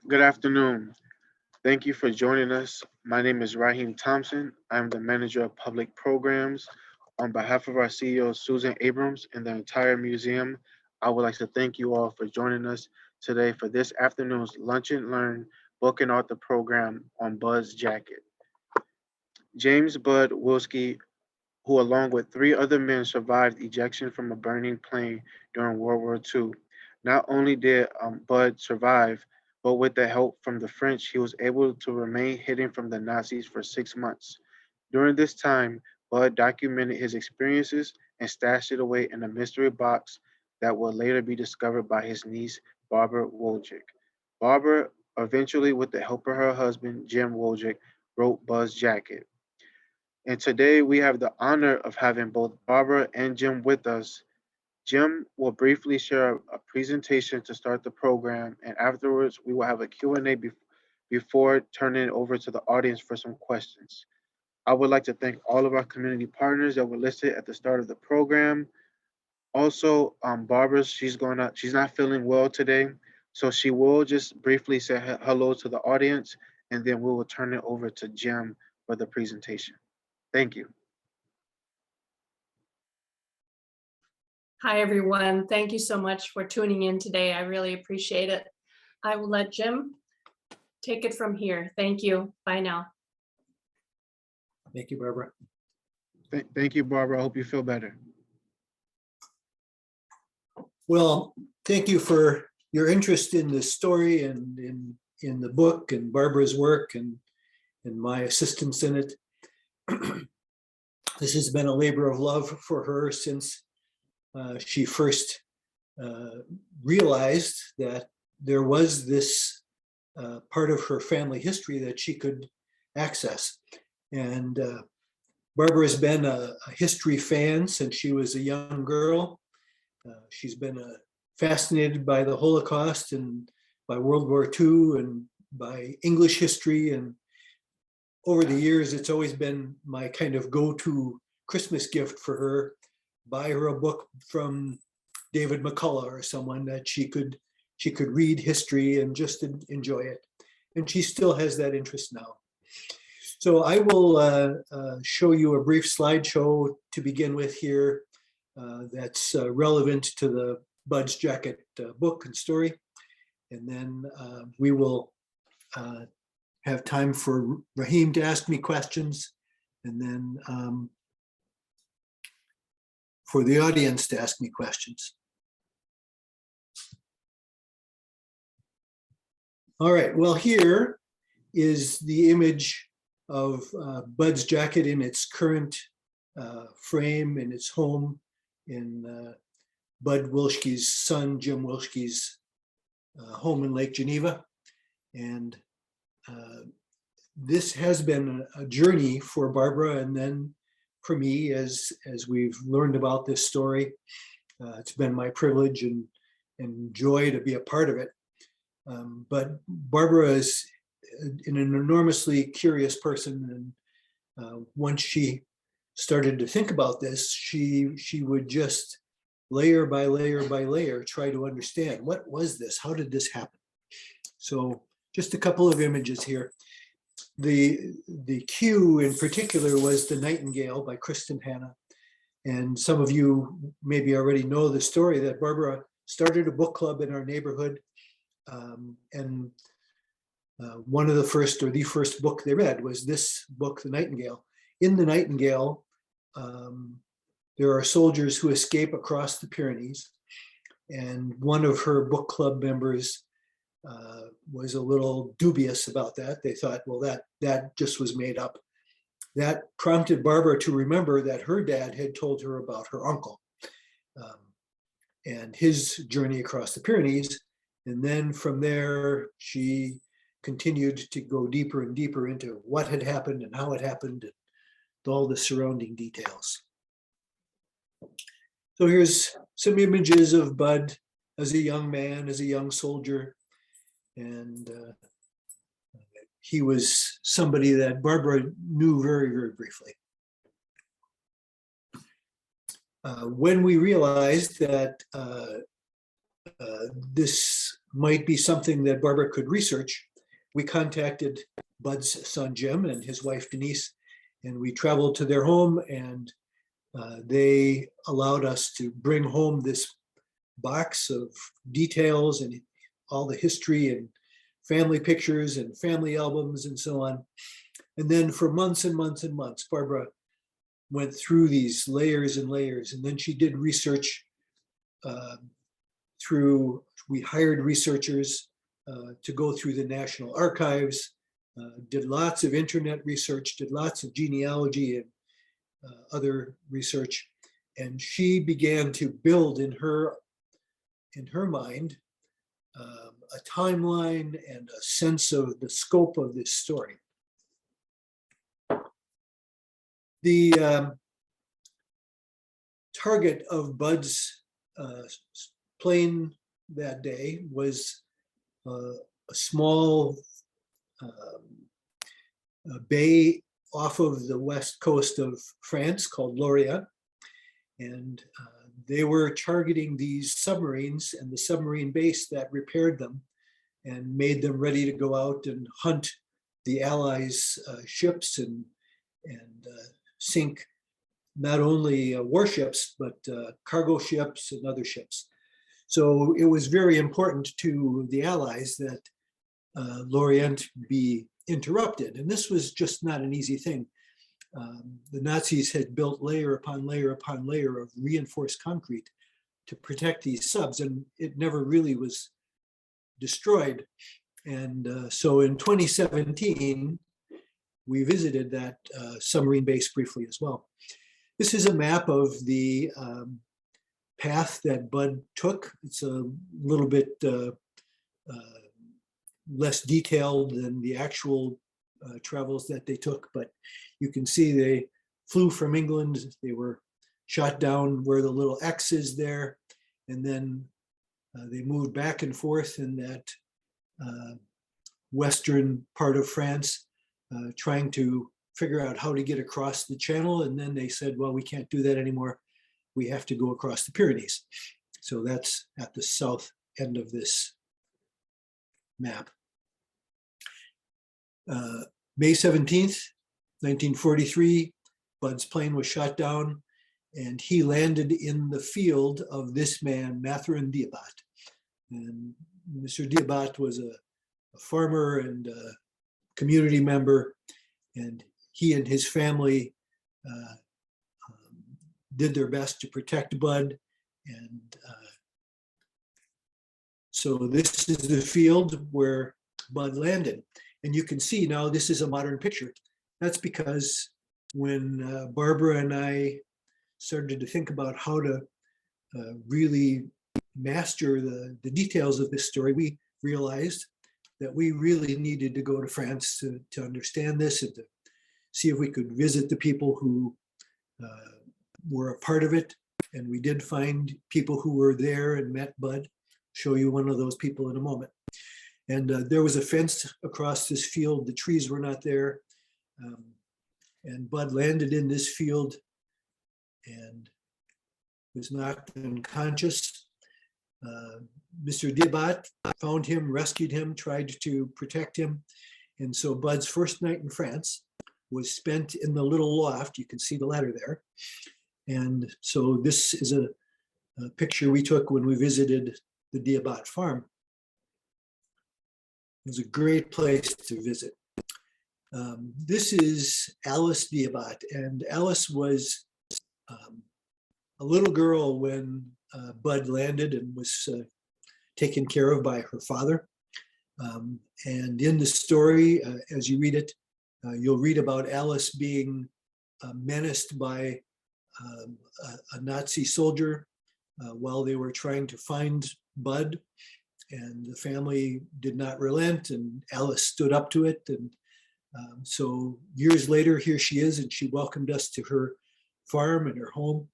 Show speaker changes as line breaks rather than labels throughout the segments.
Good afternoon. Thank you for joining us. My name is Raheem Thompson. I'm the manager of public programs. On behalf of our CEO, Susan Abrams, and the entire museum, I would like to thank you all for joining us today for this afternoon's Lunch and Learn book and author program on Buzz Jacket. James Bud Wilschke, who along with three other men survived ejection from a burning plane during World War II. Not only did Bud survive, but with the help from the French, he was able to remain hidden from the Nazis for 6 months. During this time, Bud documented his experiences and stashed it away in a mystery box that would later be discovered by his niece, Barbara Wojcik. Barbara, eventually with the help of her husband, Jim Wojcik, wrote Buzz Jacket. And today we have the honor of having both Barbara and Jim with us. Jim will briefly share a presentation to start the program, and afterwards we will have a Q&A before turning it over to the audience for some questions. I would like to thank all of our community partners that were listed at the start of the program. Also, Barbara, she's not feeling well today, so she will just briefly say hello to the audience, and then we will turn it over to Jim for the presentation. Thank you.
Hi, everyone. Thank you so much for tuning in today. I really appreciate it. I will let Jim take it from here. Thank you. Bye now.
Thank you, Barbara.
Thank you, Barbara. I hope you feel better.
Well, thank you for your interest in this story and in the book and Barbara's work and my assistance in it. This has been a labor of love for her since she first realized that there was this part of her family history that she could access. And Barbara has been a history fan since she was a young girl. She's been fascinated by the Holocaust and by World War II and by English history. And over the years, it's always been my kind of go-to Christmas gift for her. Buy her a book from David McCullough or someone that she could read history and just enjoy it. And she still has that interest now. So I will show you a brief slideshow to begin with here that's relevant to the Bud's Jacket book and story. And then we will have time for Raheem to ask me questions, and then for the audience to ask me questions. All right, well, here is the image of Bud's Jacket in its current frame in its home in Bud Wilschke's son, Jim Wilschke's home in Lake Geneva. And this has been a journey for Barbara and then for me as we've learned about this story. It's been my privilege and joy to be a part of it. But Barbara is an enormously curious person, and once she started to think about this, she would just layer by layer by layer try to understand, what was this? How did this happen? So just a couple of images here. The cue in particular was The Nightingale by Kristen Hanna. And some of you maybe already know the story that Barbara started a book club in our neighborhood. And one of the first, or the first book they read was this book, The Nightingale. In The Nightingale, there are soldiers who escape across the Pyrenees. And one of her book club members was a little dubious about that. They thought, well, that just was made up. That prompted Barbara to remember that her dad had told her about her uncle and his journey across the Pyrenees. And then from there, she continued to go deeper and deeper into what had happened and how it happened and all the surrounding details. So here's some images of Bud as a young man, as a young soldier. And he was somebody that Barbara knew very, very briefly. When we realized that this might be something that Barbara could research, we contacted Bud's son Jim and his wife Denise, and we traveled to their home, and they allowed us to bring home this box of details and all the history and family pictures and family albums and so on. And then for months and months and months, Barbara went through these layers and layers, and then she did research we hired researchers to go through the National Archives, did lots of internet research, did lots of genealogy and other research, and she began to build in her mind a timeline and a sense of the scope of this story. The target of Bud's plane that day was a small bay off of the west coast of France called Lorient, and they were targeting these submarines and the submarine base that repaired them and made them ready to go out and hunt the Allies' ships and sink not only warships, but cargo ships and other ships. So it was very important to the Allies that Lorient be interrupted. And this was just not an easy thing. The Nazis had built layer upon layer upon layer of reinforced concrete to protect these subs, and it never really was destroyed. And so in 2017, we visited that submarine base briefly as well. This is a map of the path that Bud took. It's a little bit less detailed than the actual travels that they took, but you can see they flew from England. They were shot down where the little X is there, and then they moved back and forth in that western part of France, trying to figure out how to get across the channel. And then they said, well, we can't do that anymore. We have to go across the Pyrenees. So that's at the south end of this map. May 17th, 1943, Bud's plane was shot down, and he landed in the field of this man, Mathurin Diabat. And Mr. Diabat was a farmer and a community member, and he and his family did their best to protect Bud. And so this is the field where Bud landed. And you can see now this is a modern picture. That's because when Barbara and I started to think about how to really master the details of this story, we realized that we really needed to go to France to understand this and to see if we could visit the people who were a part of it. And we did find people who were there and met Bud. Show you one of those people in a moment. And there was a fence across this field. The trees were not there. And Bud landed in this field and was knocked unconscious. Mr. Diabat found him, rescued him, tried to protect him. And so Bud's first night in France was spent in the little loft. You can see the ladder there. And so this is a picture we took when we visited the Diabat farm. It was a great place to visit. This is Alice Diabat, and Alice was a little girl when Bud landed and was taken care of by her father. And in the story, as you read it, you'll read about Alice being menaced by a Nazi soldier while they were trying to find Bud, and the family did not relent, and Alice stood up to it. And so years later, here she is, and she welcomed us to her farm and her home.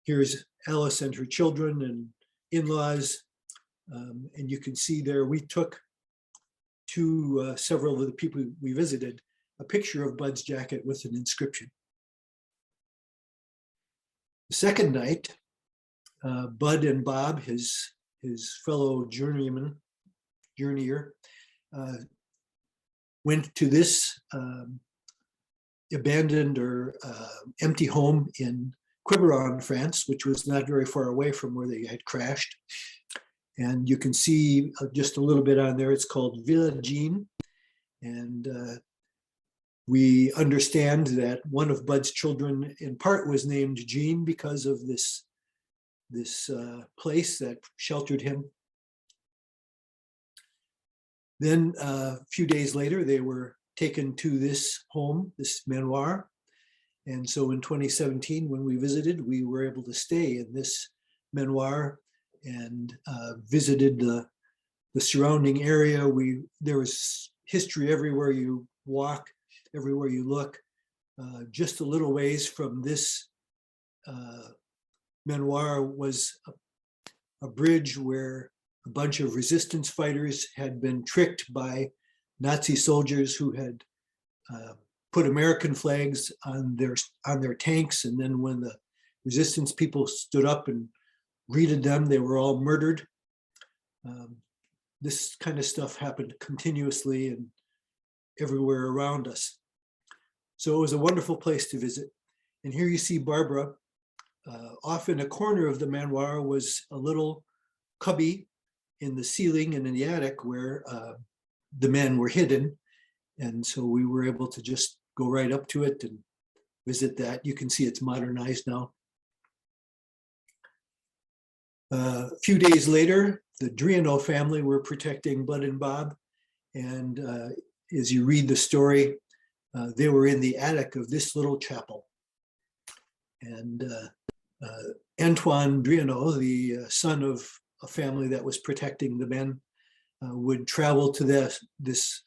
Here's Alice and her children and in-laws. And you can see there, we took to several of the people we visited a picture of Bud's jacket with an inscription. The second night, Bud and Bob, his his fellow journeyer, went to this abandoned or empty home in Quiberon, France, which was not very far away from where they had crashed. And you can see just a little bit on there. It's called Villa Jean. And we understand that one of Bud's children in part was named Jean because of this place that sheltered him. Then a few days later, they were taken to this home, this manoir. And so in 2017, when we visited, we were able to stay in this manoir and visited the surrounding area. There was history everywhere you walk, everywhere you look. Just a little ways from this manoir was a bridge where a bunch of resistance fighters had been tricked by Nazi soldiers who had put American flags on their tanks, and then when the resistance people stood up and greeted them, they were all murdered. This kind of stuff happened continuously and everywhere around us. So it was a wonderful place to visit. And here you see Barbara. Off in a corner of the manoir was a little cubby in the ceiling and in the attic where the men were hidden. And so we were able to just go right up to it and visit that. You can see it's modernized now. A few days later, the Driano family were protecting Bud and Bob. And as you read the story, they were in the attic of this little chapel. And Antoine Driano, the son of a family that was protecting the men, would travel to this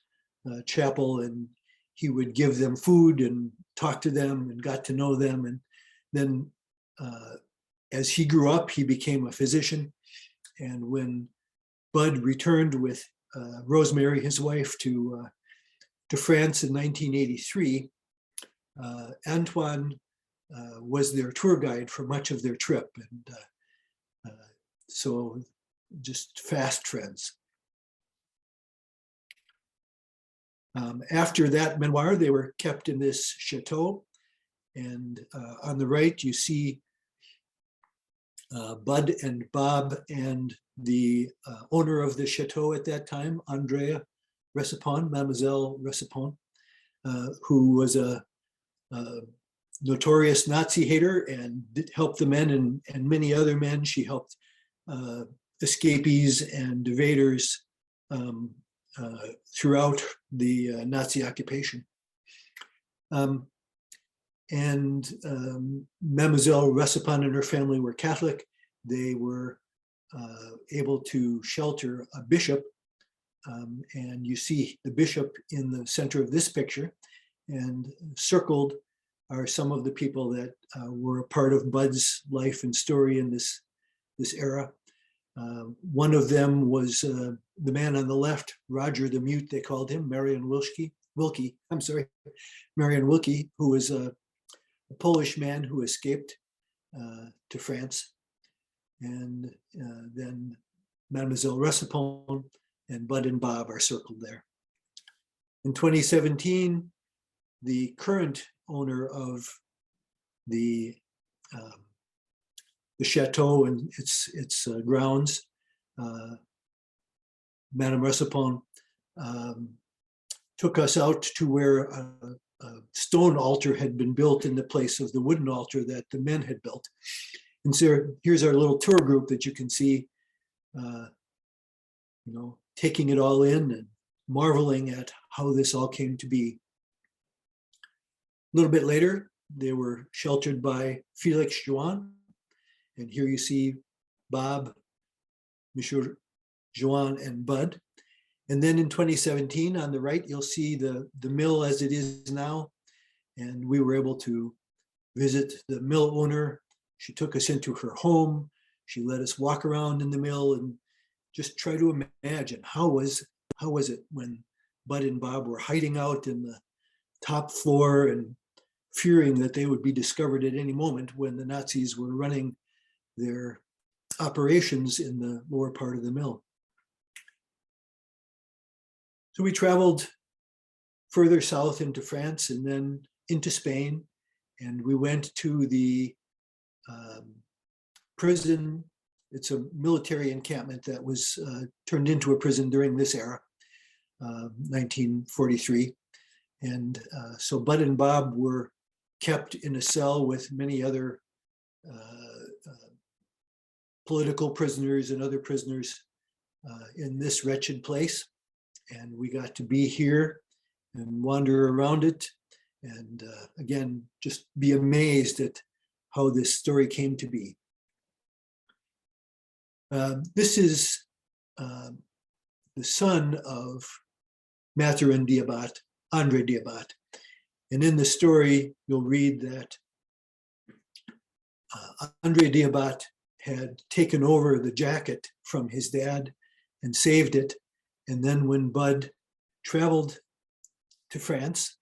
chapel, and he would give them food and talk to them and got to know them. And then as he grew up, he became a physician. And when Bud returned with Rosemary, his wife, to France in 1983, Antoine was their tour guide for much of their trip. And so just fast friends. After that memoir, they were kept in this chateau. And on the right, you see Bud and Bob and the owner of the chateau at that time, Andrea Resipon, Mademoiselle Resipon, who was a notorious Nazi hater and helped the men and many other men. She helped escapees and evaders throughout the Nazi occupation. Mademoiselle Resipon and her family were Catholic. They were able to shelter a bishop. And you see the bishop in the center of this picture, and circled are some of the people that were a part of Bud's life and story in this era. One of them was the man on the left, Roger the Mute, they called him, Marian Wilschke, who was a Polish man who escaped to France. And then Mademoiselle Resipon and Bud and Bob are circled there. In 2017, the current owner of the chateau and its grounds, Madame Resipon, took us out to where a stone altar had been built in the place of the wooden altar that the men had built. And so here's our little tour group that you can see, taking it all in and marveling at how this all came to be. A little bit later, they were sheltered by Felix Joan. And here you see Bob, Monsieur Joan, and Bud. And then in 2017, on the right, you'll see the mill as it is now. And we were able to visit the mill owner. She took us into her home. She let us walk around in the mill and just try to imagine how was it when Bud and Bob were hiding out in the top floor and fearing that they would be discovered at any moment when the Nazis were running their operations in the lower part of the mill. So we traveled further south into France and then into Spain, and we went to the prison. It's a military encampment that was turned into a prison during this era, 1943. And so Bud and Bob were kept in a cell with many other political prisoners and other prisoners in this wretched place. And we got to be here and wander around it. And again, just be amazed at how this story came to be. This is the son of Mathurin Diabat, Andre Diabat. And in the story, you'll read that Andre Diabat had taken over the jacket from his dad and saved it. And then when Bud traveled to France,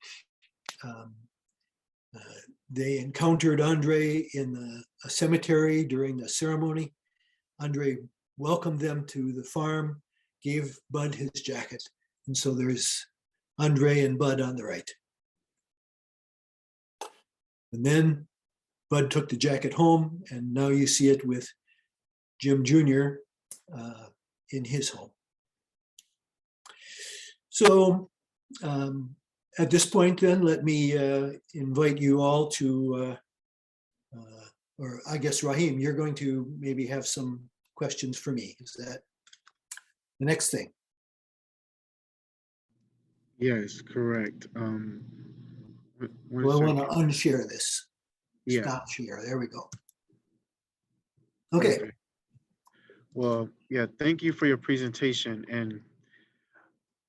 they encountered Andre in a cemetery during a ceremony. Andre welcomed them to the farm, gave Bud his jacket. And so there's Andre and Bud on the right. And then Bud took the jacket home, and now you see it with Jim Jr. In his home. So at this point then, let me invite you all to, or I guess Rahim, you're going to maybe have some questions for me. Is that the next thing?
Yes, correct.
Well, I want to unshare this.
Yeah.
Stop share. There we go. Okay.
Perfect. Well, yeah, thank you for your presentation. And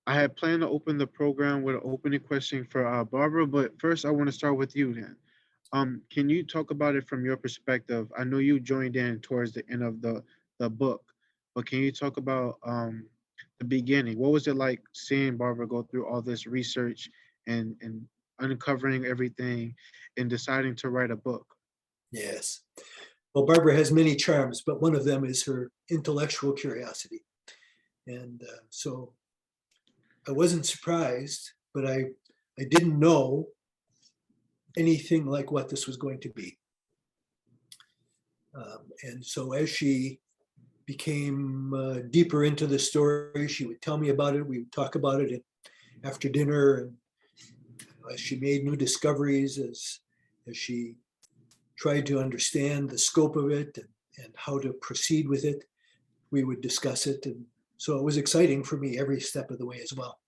I had planned to open the program with an opening question for Barbara, but first I want to start with you then. Can you talk about it from your perspective? I know you joined in towards the end of the book, but can you talk about the beginning? What was it like seeing Barbara go through all this research and uncovering everything and deciding to write a book?
Yes. Well, Barbara has many charms, but one of them is her intellectual curiosity. And so I wasn't surprised, but I didn't know anything like what this was going to be. And so as she became deeper into the story, she would tell me about it. We would talk about it after dinner. And as she made new discoveries, as she tried to understand the scope of it and how to proceed with it, we would discuss it. And so it was exciting for me every step of the way as well.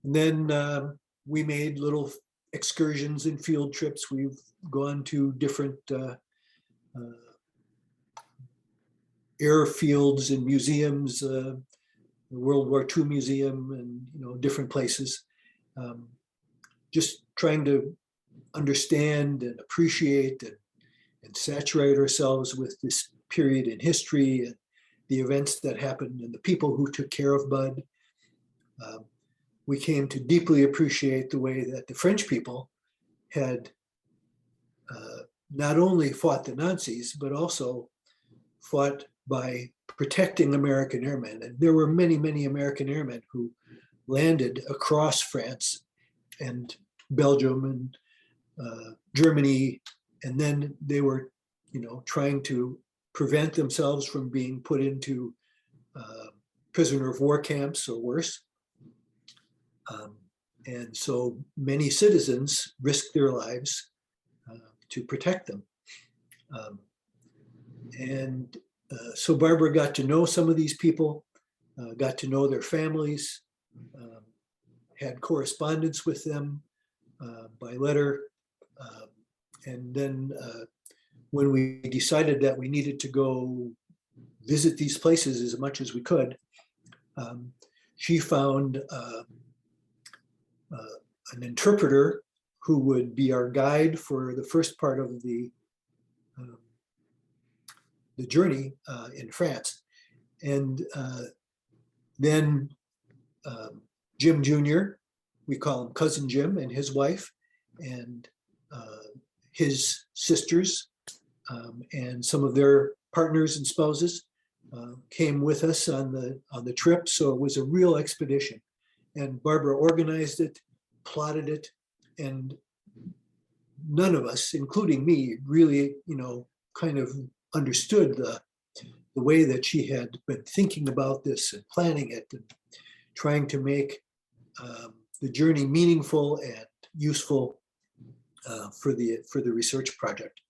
And then we made little excursions and field trips. We've gone to different airfields and museums, the World War II Museum, and different places. Just trying to understand and appreciate and saturate ourselves with this period in history and the events that happened and the people who took care of Bud. We came to deeply appreciate the way that the French people had not only fought the Nazis, but also fought by protecting American airmen. And there were many, many American airmen who landed across France and Belgium and Germany, and then they were, trying to prevent themselves from being put into prisoner of war camps or worse. And so many citizens risked their lives to protect them. So Barbara got to know some of these people, got to know their families, had correspondence with them by letter. And then when we decided that we needed to go visit these places as much as we could, she found an interpreter who would be our guide for the first part of the journey in France. And then Jim Jr., we call him Cousin Jim, and his wife, and his sisters, and some of their partners and spouses came with us on the trip. So it was a real expedition. And Barbara organized it, plotted it, and none of us, including me, really, kind of understood the way that she had been thinking about this and planning it and trying to make the journey meaningful and useful for the research project.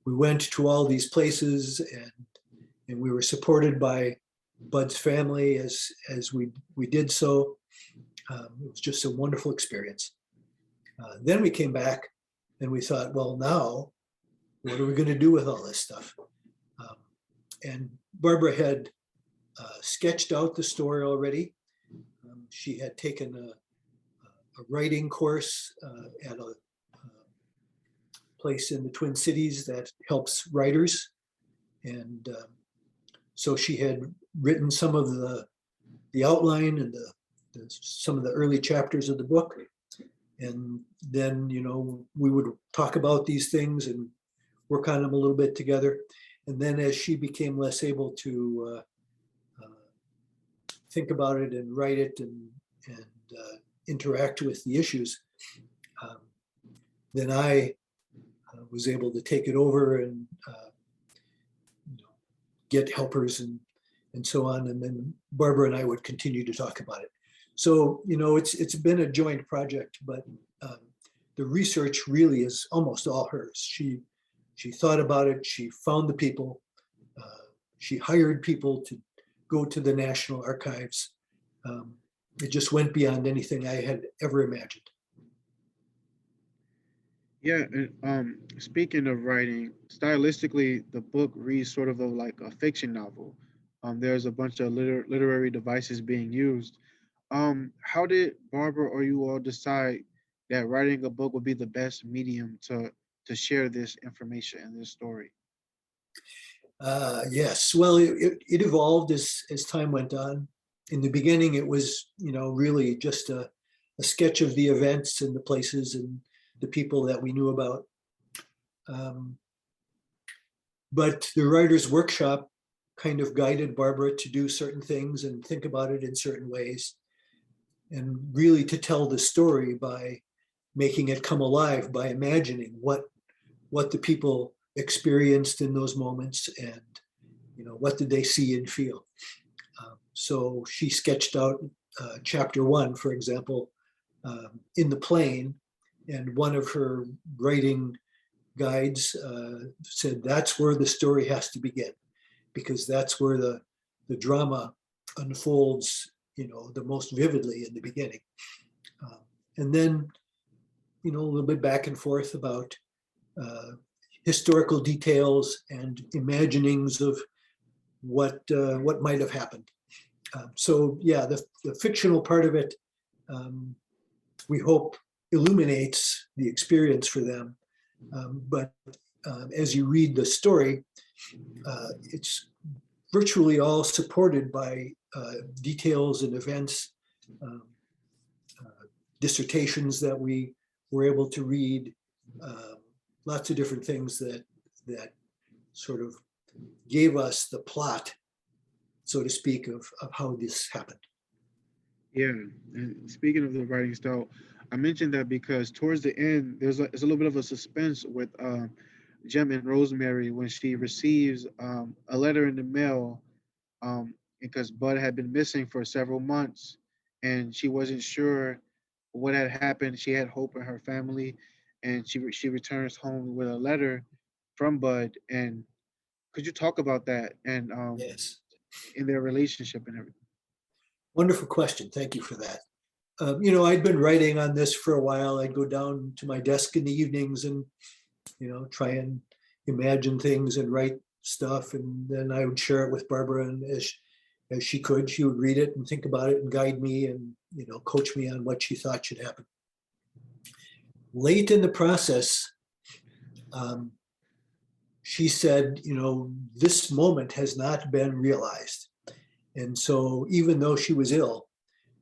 We went to all these places, and we were supported by Bud's family as we did so. It was just a wonderful experience. Then we came back and we thought, well, now what are we going to do with all this stuff? And Barbara had sketched out the story already. She had taken a writing course at a place in the Twin Cities that helps writers. And so she had written some of the outline and some of the early chapters of the book. And then, we would talk about these things and work on them a little bit together. And then as she became less able to think about it and write it and interact with the issues, then I was able to take it over and get helpers and so on. And then Barbara and I would continue to talk about it. So, it's been a joint project, but the research really is almost all hers. She thought about it. She found the people. She hired people to go to the National Archives. It just went beyond anything I had ever imagined.
Yeah, and speaking of writing, stylistically, the book reads sort of like a fiction novel. There's a bunch of literary devices being used. How did Barbara or you all decide that writing a book would be the best medium to share this information and this story?
Yes, well, it evolved as time went on. In the beginning, it was, really just a sketch of the events and the places and the people that we knew about. But the writer's workshop kind of guided Barbara to do certain things and think about it in certain ways, and really to tell the story by making it come alive, by imagining what the people experienced in those moments and what did they see and feel. So she sketched out chapter 1, for example, in the plane, and one of her writing guides said that's where the story has to begin, because that's where the drama unfolds the most vividly in the beginning. And then a little bit back and forth about historical details and imaginings of what might have happened. So yeah, the fictional part of it, we hope illuminates the experience for them. But as you read the story, it's virtually all supported by details and events, dissertations that we were able to read, lots of different things that sort of gave us the plot, so to speak, of how this happened.
Yeah, and speaking of the writing style, I mentioned that because towards the end, there's a little bit of a suspense with Jem and Rosemary when she receives a letter in the mail, because Bud had been missing for several months, and she wasn't sure what had happened. She had hope in her family, and she returns home with a letter from Bud. And could you talk about that and
Yes,
in their relationship and everything?
wonderful question. Thank you for that. I'd been writing on this for a while. I'd go down to my desk in the evenings and, try and imagine things and write stuff. And then I would share it with Barbara. And as she could, she would read it and think about it and guide me and, coach me on what she thought should happen. Late in the process, she said, this moment has not been realized. And so even though she was ill,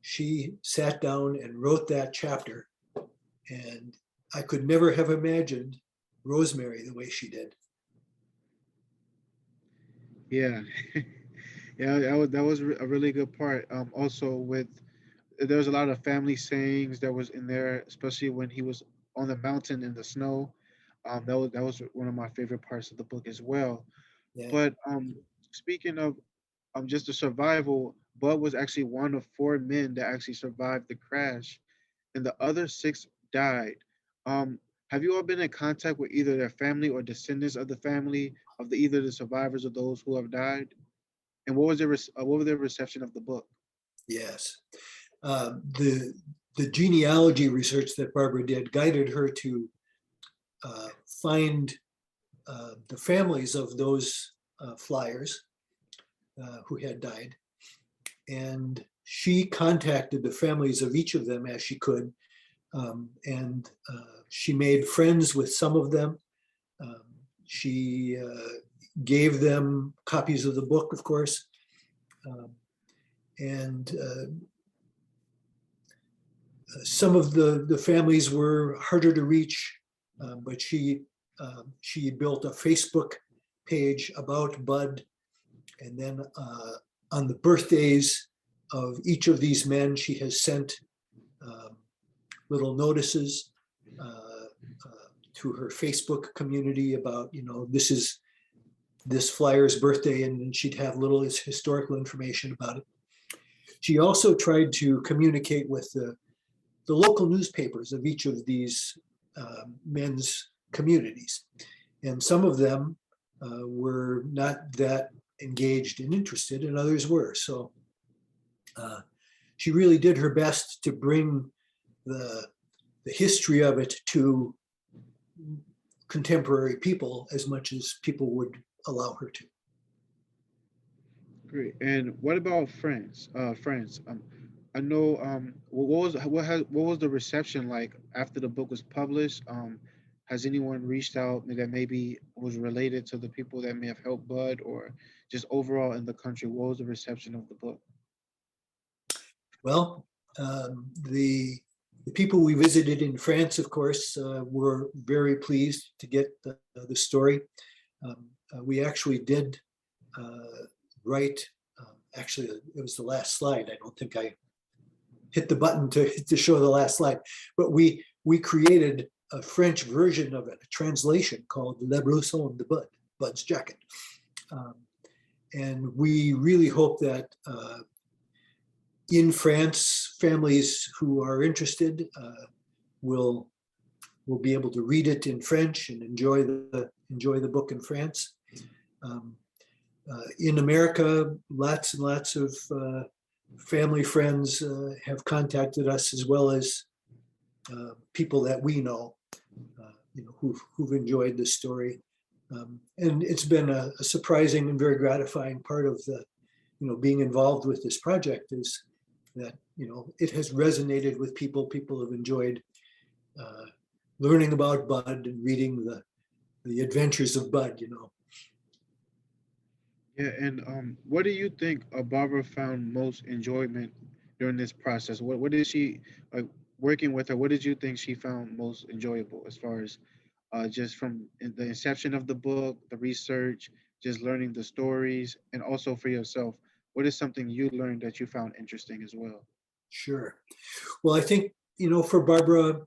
she sat down and wrote that chapter. And I could never have imagined Rosemary the way she did.
Yeah, yeah, that was a really good part. Also with there was a lot of family sayings that was in there, especially when he was on the mountain in the snow. That was one of my favorite parts of the book as well.
Yeah.
But speaking of just the survival, Bud was actually one of four men that actually survived the crash, and the other six died. Um, have you all been in contact with either their family or descendants of the family of either the survivors or those who have died? And what was their reception of the book?
Yes. The genealogy research that Barbara did guided her to find the families of those flyers who had died. And she contacted the families of each of them as she could. And she made friends with some of them. Um, she gave them copies of the book, of course. Um, and some of the families were harder to reach, but she built a Facebook page about Bud, and then on the birthdays of each of these men, she has sent um, little notices to her Facebook community about, this is this flyer's birthday, and then she'd have little historical information about it. She also tried to communicate with the local newspapers of each of these men's communities. And some of them were not that engaged and interested, and others were. So she really did her best to bring the history of it to contemporary people as much as people would allow her to.
Great. And what about friends? Friends. I know. What was the reception like after the book was published? Has anyone reached out that maybe was related to the people that may have helped Bud, or just overall in the country? What was the reception of the book?
Well, the people we visited in France, of course, were very pleased to get the story. We actually did write, actually, it was the last slide. I don't think I hit the button to show the last slide, but we created a French version of it, a translation called Le Blouson de Bud, Bud's Jacket. And we really hope that in France, families who are interested will be able to read it in French and enjoy the book in France. In America, lots and lots of family friends have contacted us, as well as people that we know, who've enjoyed the story. And it's been a surprising and very gratifying part of the, being involved with this project, is that, it has resonated with people. People have enjoyed learning about Bud and reading the adventures of Bud.
Yeah. And what do you think Barbara found most enjoyment during this process? What did she like working with her? What did you think she found most enjoyable as far as just from the inception of the book, the research, just learning the stories, and also for yourself? What is something you learned that you found interesting as well?
Sure. Well, I think, for Barbara,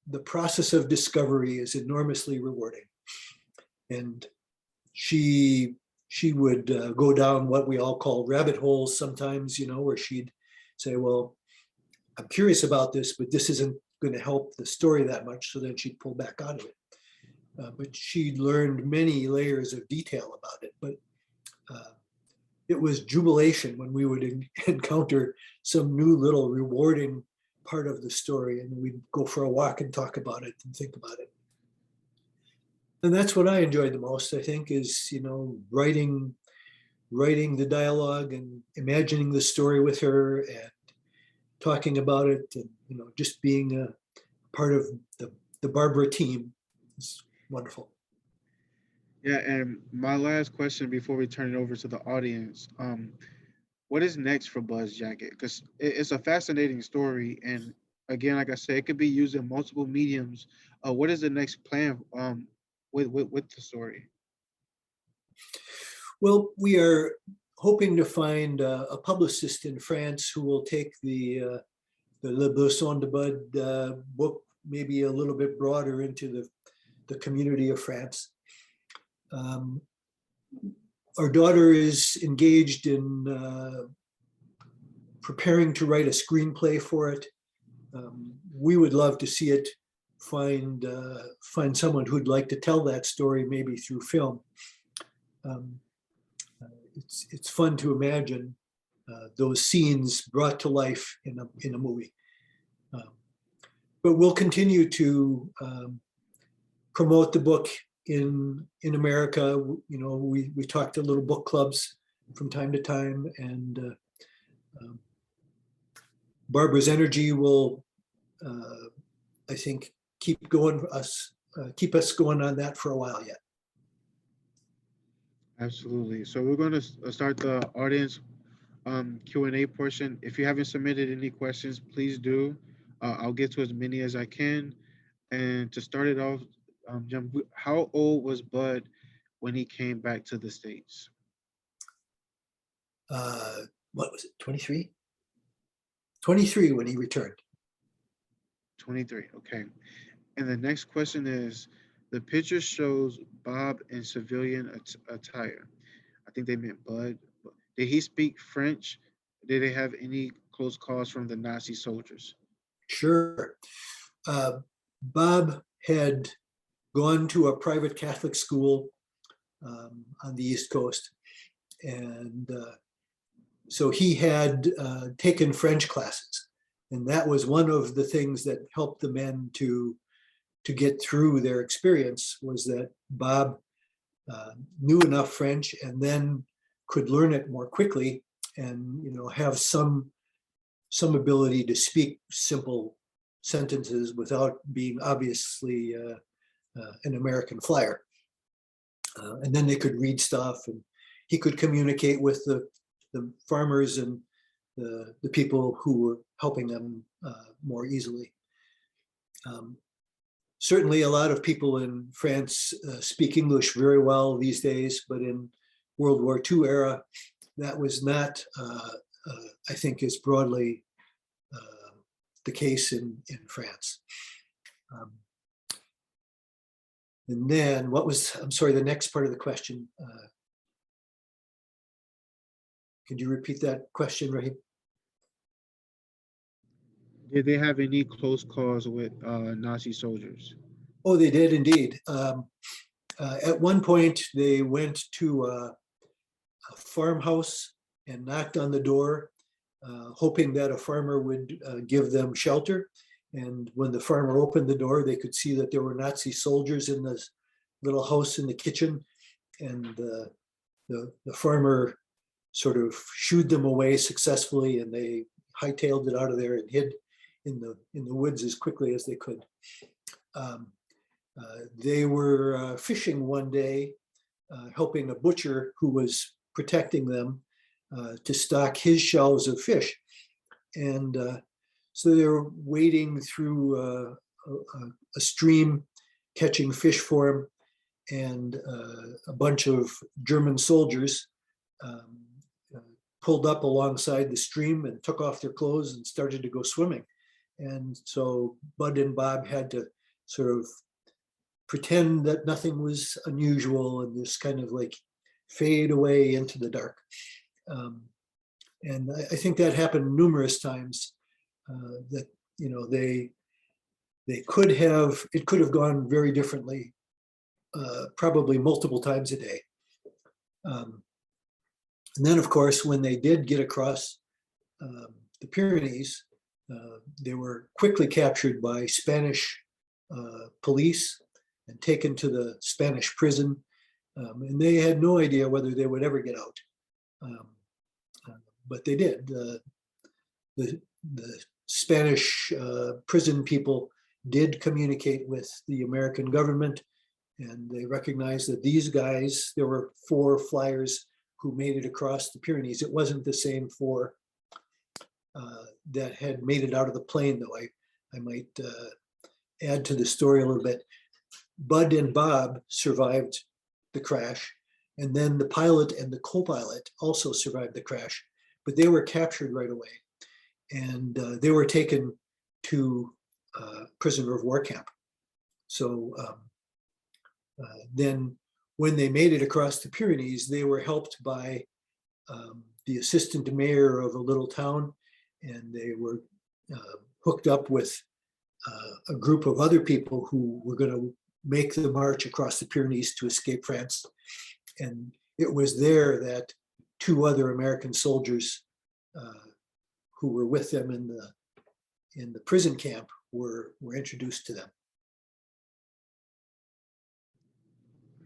the process of discovery is enormously rewarding. And she would go down what we all call rabbit holes sometimes, where she'd say, well, I'm curious about this, but this isn't going to help the story that much. So then she'd pull back out of it. But she learned many layers of detail about it. But it was jubilation when we would encounter some new little rewarding part of the story, and we'd go for a walk and talk about it and think about it. And that's what I enjoyed the most, I think, is, writing the dialogue and imagining the story with her and talking about it, and, just being a part of the Barbara team. It's wonderful.
Yeah, and my last question before we turn it over to the audience, what is next for Buzz Jacket? Because it's a fascinating story, and again, like I said, it could be used in multiple mediums. What is the next plan with the story?
Well, we are hoping to find a publicist in France who will take the Le Buisson de Bud book maybe a little bit broader into the community of France. Our daughter is engaged in preparing to write a screenplay for it. We would love to see it find someone who'd like to tell that story, maybe through film. It's fun to imagine those scenes brought to life in a movie. But we'll continue to promote the book in America. You know, we talk to little book clubs from time to time, and Barbara's energy will, I think, keep us going on that for a while yet.
Absolutely. So we're going to start the audience Q&A portion. If you haven't submitted any questions, please do. I'll get to as many as I can. And to start it off, Jim, how old was Bud when he came back to the States?
What was it, 23? 23 when he returned.
23, okay. And the next question is, the picture shows Bob in civilian attire. I think they meant Bud. Did he speak French? Did they have any close calls from the Nazi soldiers?
Sure. Bob had gone to a private Catholic school on the East Coast. And so he had taken French classes. And that was one of the things that helped the men to get through their experience, was that Bob knew enough French and then could learn it more quickly and, you know, have some ability to speak simple sentences without being obviously an American flyer. And then they could read stuff, and he could communicate with the farmers and the people who were helping them more easily. Certainly a lot of people in France speak English very well these days, but in World War II era, that was not, I think, as broadly the case in France. And then I'm sorry, the next part of the question. Could you repeat that question, Rahim?
Did they have any close calls with Nazi soldiers?
Oh, they did indeed. At one point, they went to a farmhouse and knocked on the door, hoping that a farmer would give them shelter. And when the farmer opened the door, they could see that there were Nazi soldiers in this little house in the kitchen. And the farmer sort of shooed them away successfully, and they hightailed it out of there and hid in the woods as quickly as they could. They were fishing one day, helping a butcher who was protecting them to stock his shelves of fish. And so they were wading through a stream, catching fish for him, and a bunch of German soldiers pulled up alongside the stream and took off their clothes and started to go swimming. And so Bud and Bob had to sort of pretend that nothing was unusual and just kind of like fade away into the dark. And I think that happened numerous times, that, you know, it could have gone very differently, probably multiple times a day. And then, of course, when they did get across the Pyrenees, they were quickly captured by Spanish police and taken to the Spanish prison. And they had no idea whether they would ever get out. But they did. The Spanish prison people did communicate with the American government, and they recognized that these guys, there were 4 flyers who made it across the Pyrenees. It wasn't the same 4 that had made it out of the plane, though. I might add to the story a little bit. Bud and Bob survived the crash, And then the pilot and the co-pilot also survived the crash, but they were captured right away. And they were taken to prisoner of war camp. So then when they made it across the Pyrenees, they were helped by the assistant mayor of a little town, and they were hooked up with a group of other people who were going to make the march across the Pyrenees to escape France. And it was there that two other American soldiers who were with them in the prison camp were introduced to them.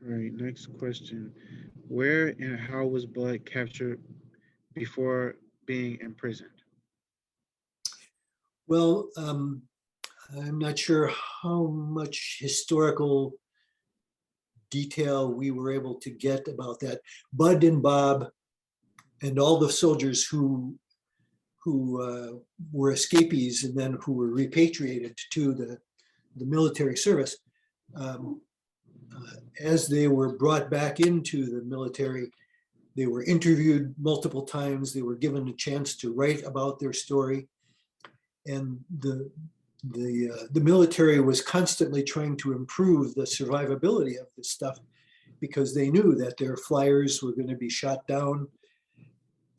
All right, next question. Where and how was Bud captured before being imprisoned?
Well, I'm not sure how much historical detail we were able to get about that. Bud and Bob and all the soldiers who were escapees and then who were repatriated to the military service, as they were brought back into the military, they were interviewed multiple times. They were given a chance to write about their story. And the military was constantly trying to improve the survivability of this stuff because they knew that their flyers were going to be shot down,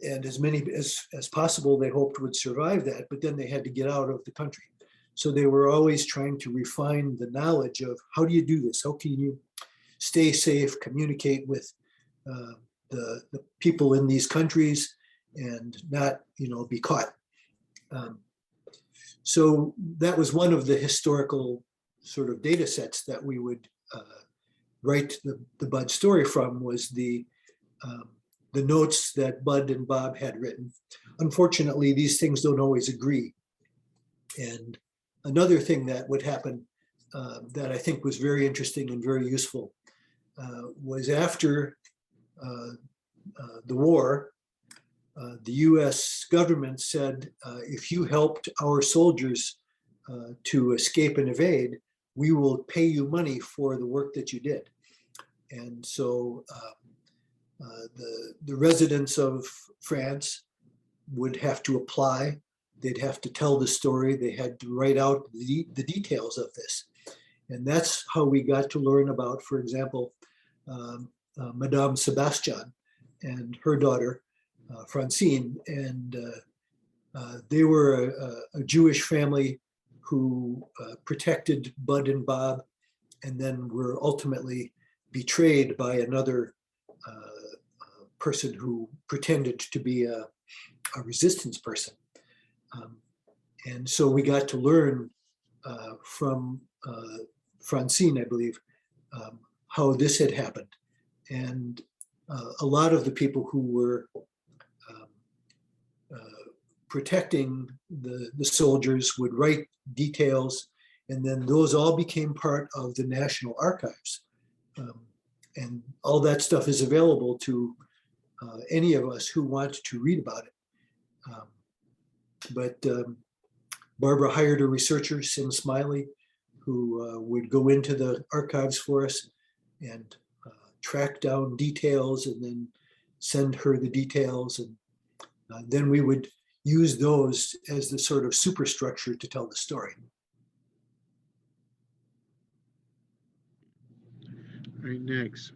and as many as possible they hoped would survive that, but then they had to get out of the country. So they were always trying to refine the knowledge of how do you do this? How can you stay safe, communicate with the people in these countries and not, be caught. So that was one of the historical sort of data sets that we would write the Bud story from, was the notes that Bud and Bob had written. Unfortunately, these things don't always agree. And another thing that would happen that I think was very interesting and very useful was after the war, the US government said, if you helped our soldiers to escape and evade, we will pay you money for the work that you did. And so the residents of France would have to apply. They'd have to tell the story. They had to write out the details of this. And that's how we got to learn about, for example, Madame Sebastian and her daughter, Francine. And they were a Jewish family who protected Bud and Bob, and then were ultimately betrayed by another person who pretended to be a resistance person. And so we got to learn from Francine, I believe, how this had happened. And a lot of the people who were protecting the soldiers would write details, and then those all became part of the National Archives. And all that stuff is available to any of us who want to read about it. But Barbara hired a researcher, Sim Smiley, who would go into the archives for us and track down details and then send her the details. And then we would use those as the sort of superstructure to tell the story.
All right, next.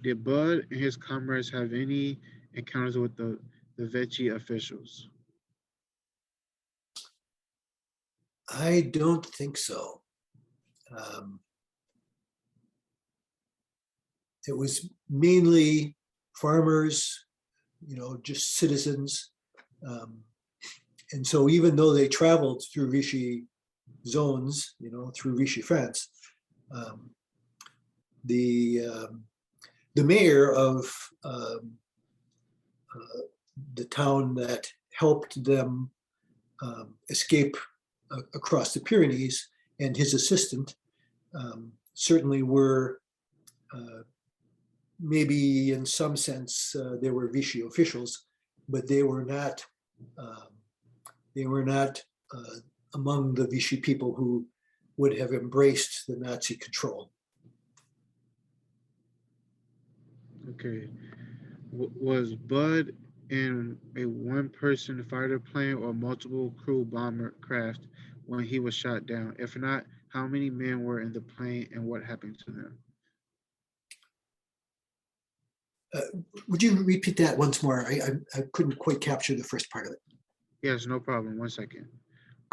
Did Bud and his comrades have any encounters with the Vichy officials?
I don't think so. It was mainly farmers, just citizens. And so even though they traveled through Vichy zones, through Vichy France, the mayor of the town that helped them escape across the Pyrenees and his assistant certainly were maybe in some sense they were Vichy officials, but they were not among the Vichy people who would have embraced the Nazi control.
Okay. Was Bud in a one-person fighter plane or multiple crew bomber craft when he was shot down? If not, how many men were in the plane and what happened to them?
Uh, Would you repeat that once more? I couldn't quite capture the first part of it.
Yes, no problem. One second.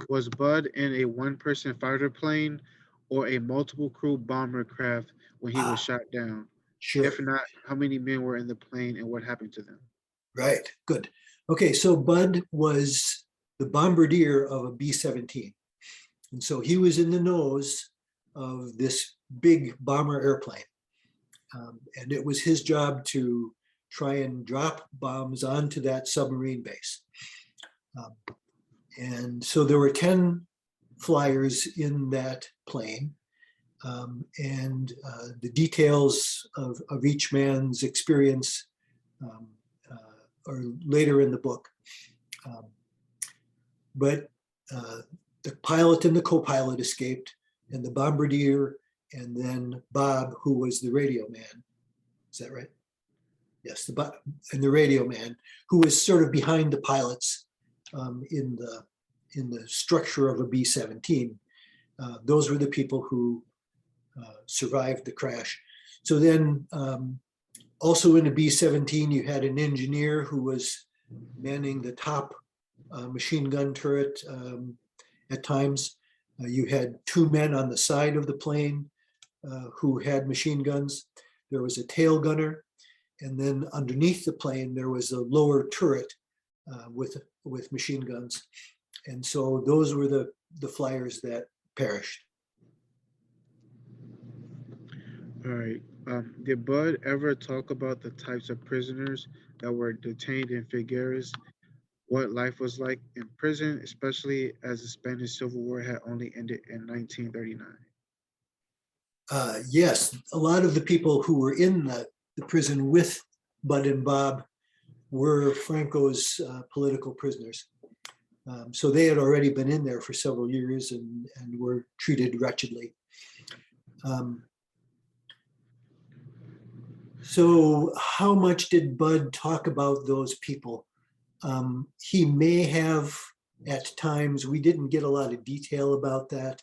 Was Bud in a one-person fighter plane or a multiple crew bomber craft when he was
Ah,
shot down?
sure.
If not, how many men were in the plane and what happened to them?
Right. Good. Okay. So Bud was the bombardier of a B-17. And so he was in the nose of this big bomber airplane. And it was his job to try and drop bombs onto that submarine base. Um, and so there were 10 flyers in that plane. And the details of each man's experience um, are later in the book. Um, but the pilot and the co-pilot escaped, and the bombardier, and then Bob, who was the radio man. Is that right? Yes, and the radio man, who was sort of behind the pilots in the structure of a B-17. Those were the people who survived the crash. So then, also in a B-17, you had an engineer who was manning the top machine gun turret at times. You had 2 men on the side of the plane who had machine guns. There was a tail gunner, and then underneath the plane there was a lower turret with machine guns. And so those were the flyers that perished.
All right. Did Bud ever talk about the types of prisoners that were detained in Figueres? What life was like in prison, especially as the Spanish Civil War had only ended in 1939?
Yes, a lot of the people who were in the prison with Bud and Bob were Franco's political prisoners. So they had already been in there for several years and were treated wretchedly. So how much did Bud talk about those people? He may have at times. We didn't get a lot of detail about that.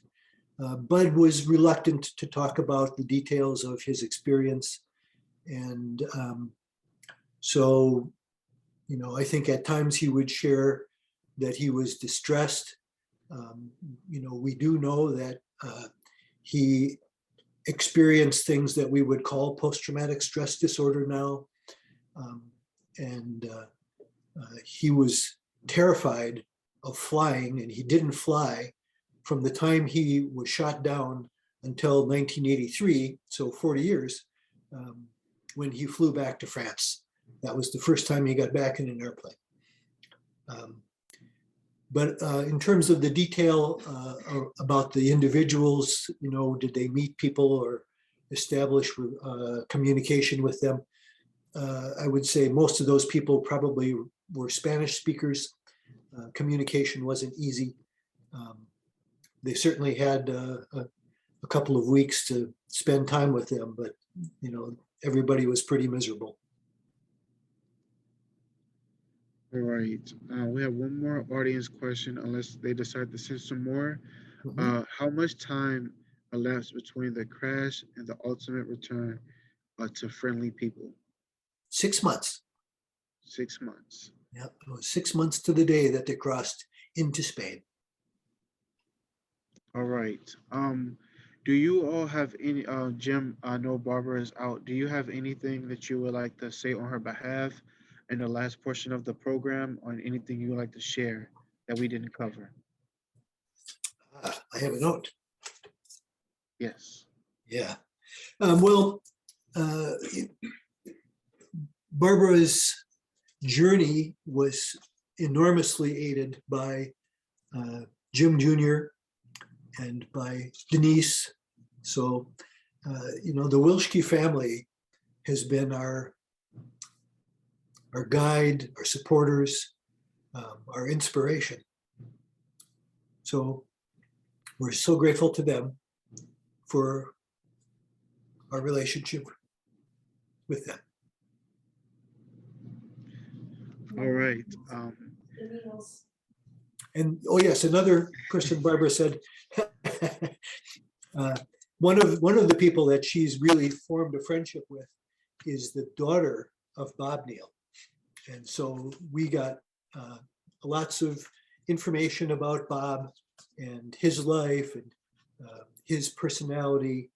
Bud was reluctant to talk about the details of his experience. And so, I think at times he would share that he was distressed. We do know that he experienced things that we would call post-traumatic stress disorder now. And he was terrified of flying, and he didn't fly from the time he was shot down until 1983, so 40 years, when he flew back to France. That was the first time he got back in an airplane. But in terms of the detail about the individuals, did they meet people or establish communication with them? I would say most of those people probably were Spanish speakers. Communication wasn't easy. They certainly had a couple of weeks to spend time with them, but everybody was pretty miserable.
All right. We have one more audience question, unless they decide to send some more. How much time elapsed between the crash and the ultimate return to friendly people?
6 months.
6 months.
Yeah, it was 6 months to the day that they crossed into Spain.
All right. Do you all have any, Jim, I know Barbara is out. Do you have anything that you would like to say on her behalf in the last portion of the program, or anything you would like to share that we didn't cover?
I have a note.
Yes.
Yeah. Well, Barbara's journey was enormously aided by Jim Jr. and by Denise. So, the Wilschke family has been our guide, our supporters, our inspiration. So we're so grateful to them for our relationship with them.
All right.
And, oh yes, another person Barbara said, one of the people that she's really formed a friendship with is the daughter of Bob Neil. And so we got lots of information about Bob and his life and his personality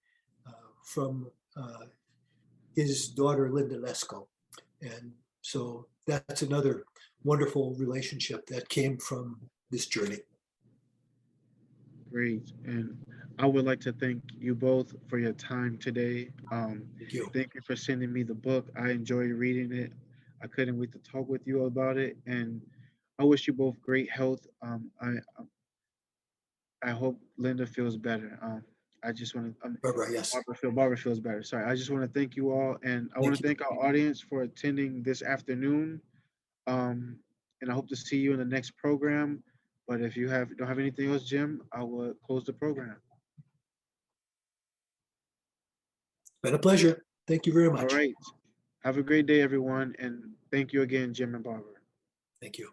from his daughter, Linda Lesko. And so that's another wonderful relationship that came from this journey.
Great. And I would like to thank you both for your time today.
Thank you.
Thank you for sending me the book. I enjoyed reading it. I couldn't wait to talk with you about it. And I wish you both great health. I hope Linda feels better. I just want to,
Barbara, yes.
Barbara feels better. Sorry. I just want to thank you all. And I want
Thank
to
you.
thank our audience for attending this afternoon. And I hope to see you in the next program. But if you don't have anything else, Jim, I will close the program.
Been a pleasure. Thank you very
All
much.
right. Have a great day, everyone. And thank you again, Jim and Barbara.
Thank you.